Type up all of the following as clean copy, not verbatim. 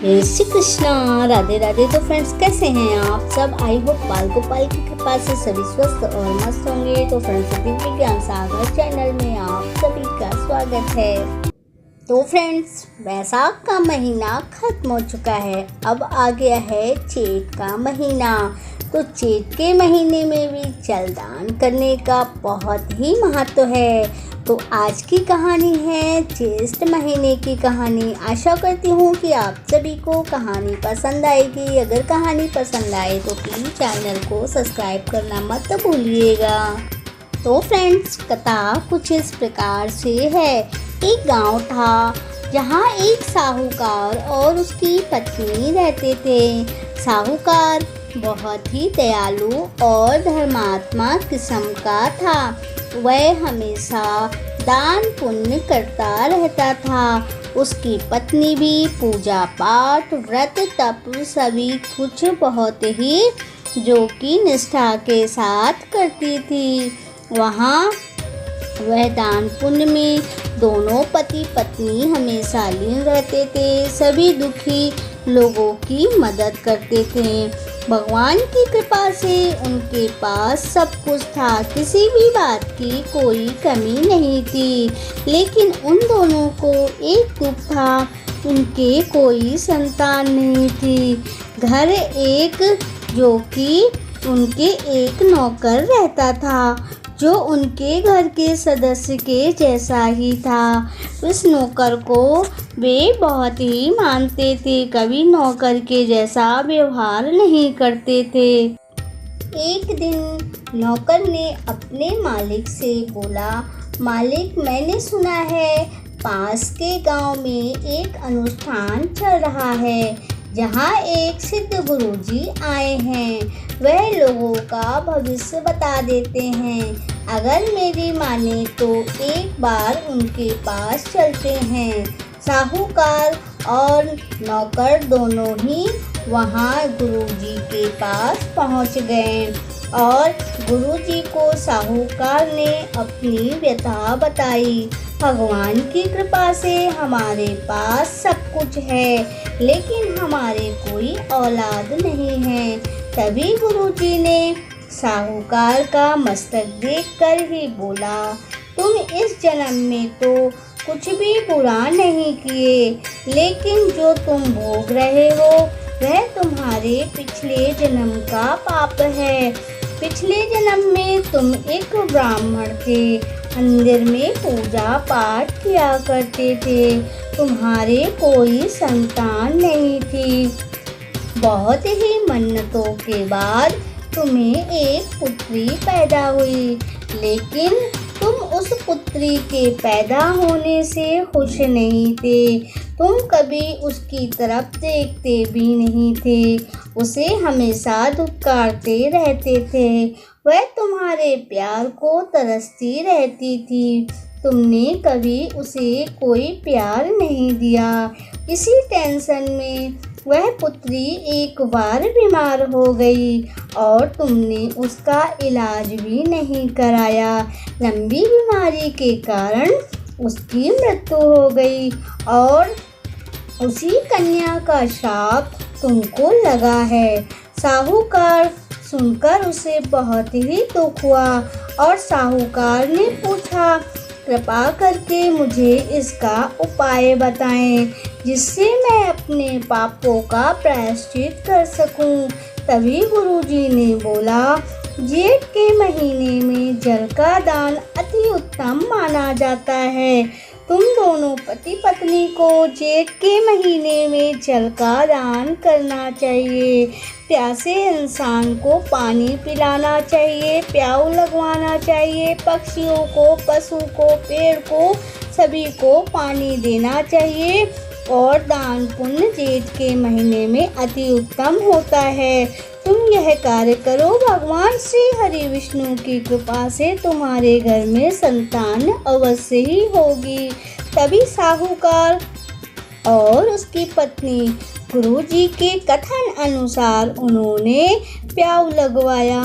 जय श्री कृष्णा, राधे राधे। तो फ्रेंड्स, कैसे हैं आप सब? आई होप बाल गोपाल की कृपा से सभी स्वस्थ और मस्त होंगे। तो फ्रेंड्स, दिव्य ज्ञान सागर चैनल में आप सभी का स्वागत है। तो फ्रेंड्स, वैसाख का महीना खत्म हो चुका है, अब आ गया है चैत का महीना। तो चैत के महीने में भी जलदान करने का बहुत ही महत्व है। तो आज की कहानी है ज्येष्ठ महीने की कहानी। आशा करती हूँ कि आप सभी को कहानी पसंद आएगी। अगर कहानी पसंद आए तो प्लीज़ चैनल को सब्सक्राइब करना मत भूलिएगा। तो फ्रेंड्स, कथा कुछ इस प्रकार से है। एक गांव था जहाँ एक साहूकार और उसकी पत्नी रहते थे। साहूकार बहुत ही दयालु और धर्मात्मा किस्म का था। वह हमेशा दान पुण्य करता रहता था। उसकी पत्नी भी पूजा पाठ व्रत तप सभी कुछ बहुत ही जो कि निष्ठा के साथ करती थी। वहाँ वह दान पुण्य में दोनों पति पत्नी हमेशा लीन रहते थे। सभी दुखी लोगों की मदद करते थे। भगवान की कृपा से उनके पास सब कुछ था, किसी भी बात की कोई कमी नहीं थी। लेकिन उन दोनों को एक दुख था, उनके कोई संतान नहीं थी। घर एक जो कि उनके एक नौकर रहता था, जो उनके घर के सदस्य के जैसा ही था। उस नौकर को वे बहुत ही मानते थे, कभी नौकर के जैसा व्यवहार नहीं करते थे। एक दिन नौकर ने अपने मालिक से बोला, मालिक, मैंने सुना है पास के गांव में एक अनुष्ठान चल रहा है, जहां एक सिद्ध गुरुजी आए हैं। वह लोगों का भविष्य बता देते हैं। अगर मेरी माने तो एक बार उनके पास चलते हैं। साहूकार और नौकर दोनों ही वहां गुरुजी के पास पहुंच गए और गुरुजी को साहूकार ने अपनी व्यथा बताई। भगवान की कृपा से हमारे पास सब कुछ है, लेकिन हमारे कोई औलाद नहीं है। तभी गुरुजी ने साहूकार का मस्तक देखकर ही बोला, तुम इस जन्म में तो कुछ भी बुरा नहीं किए, लेकिन जो तुम भोग रहे हो वह तुम्हारे पिछले जन्म का पाप है। पिछले जन्म में तुम एक ब्राह्मण थे, मंदिर में पूजा पाठ किया करते थे। तुम्हारे कोई संतान नहीं थी। बहुत ही मन्नतों के बाद तुम्हें एक पुत्री पैदा हुई, लेकिन तुम उस पुत्री के पैदा होने से खुश नहीं थे। तुम कभी उसकी तरफ देखते भी नहीं थे, उसे हमेशा धुतकारते रहते थे। वह तुम्हारे प्यार को तरसती रहती थी। तुमने कभी उसे कोई प्यार नहीं दिया। इसी टेंशन में वह पुत्री एक बार बीमार हो गई और तुमने उसका इलाज भी नहीं कराया। लंबी बीमारी के कारण उसकी मृत्यु हो गई और उसी कन्या का श्राप तुमको लगा है। साहूकार सुनकर उसे बहुत ही दुख हुआ और साहूकार ने पूछा, कृपा करके मुझे इसका उपाय बताएं, जिससे मैं अपने पापों का प्रायश्चित कर सकूं। तभी गुरुजी ने बोला, जेठ के महीने में जल का दान अति उत्तम माना जाता है। तुम दोनों पति पत्नी को जेठ के महीने में जल का दान करना चाहिए। प्यासे इंसान को पानी पिलाना चाहिए, प्याऊ लगवाना चाहिए, पक्षियों को, पशु को, पेड़ को, सभी को पानी देना चाहिए। और दान पुण्य जेठ के महीने में अति उत्तम होता है। तुम यह कार्य करो, भगवान श्री हरि विष्णु की कृपा से तुम्हारे घर में संतान अवश्य ही होगी। तभी साहूकार और उसकी पत्नी गुरुजी के कथन अनुसार उन्होंने प्याऊ लगवाया।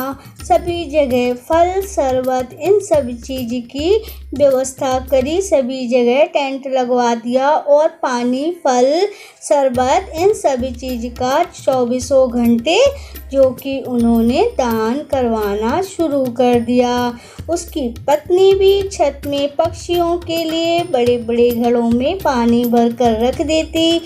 सभी जगह फल शरबत इन सब चीज़ की व्यवस्था करी, सभी जगह टेंट लगवा दिया और पानी फल शरबत इन सभी चीज़ का 24 घंटे जो कि उन्होंने दान करवाना शुरू कर दिया। उसकी पत्नी भी छत में पक्षियों के लिए बड़े बड़े घड़ों में पानी भर कर रख देती,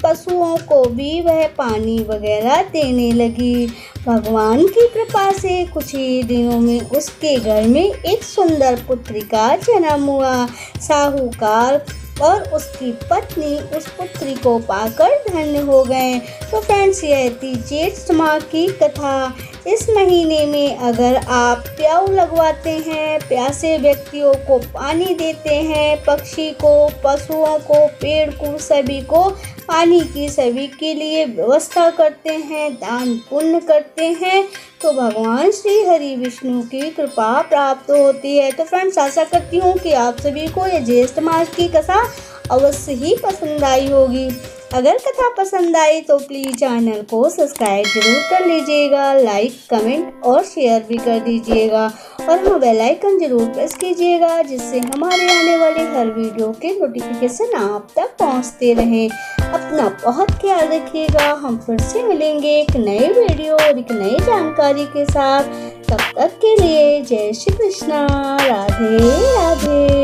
पशुओं को भी वह पानी वगैरह देने लगी। भगवान की कृपा से कुछ ही दिनों में उसके घर में एक सुंदर पुत्री का जन्म हुआ। साहूकार और उसकी पत्नी उस पुत्री को पाकर धन्य हो गए। तो फ्रेंड्स, यह थी जेठ माह की कथा। इस महीने में अगर आप प्याऊ लगवाते हैं, प्यासे व्यक्तियों को पानी देते हैं, पक्षी को, पशुओं को, पेड़ को, सभी को पानी की सभी के लिए व्यवस्था करते हैं, दान पुण्य करते हैं, तो भगवान श्री हरि विष्णु की कृपा प्राप्त होती है। तो फ्रेंड्स, आशा करती हूँ कि आप सभी को ये ज्येष्ठ मास की कथा अवश्य ही पसंद आई होगी। अगर कथा पसंद आई तो प्लीज़ चैनल को सब्सक्राइब जरूर कर लीजिएगा, लाइक कमेंट और शेयर भी कर दीजिएगा और हाँ, बेल आइकन जरूर प्रेस कीजिएगा जिससे हमारे आने वाले हर वीडियो के नोटिफिकेशन आप तक पहुंचते रहें। अपना बहुत ख्याल रखिएगा। हम फिर से मिलेंगे एक नए वीडियो और एक नई जानकारी के साथ। तब तक के लिए जय श्री कृष्णा, राधे राधे।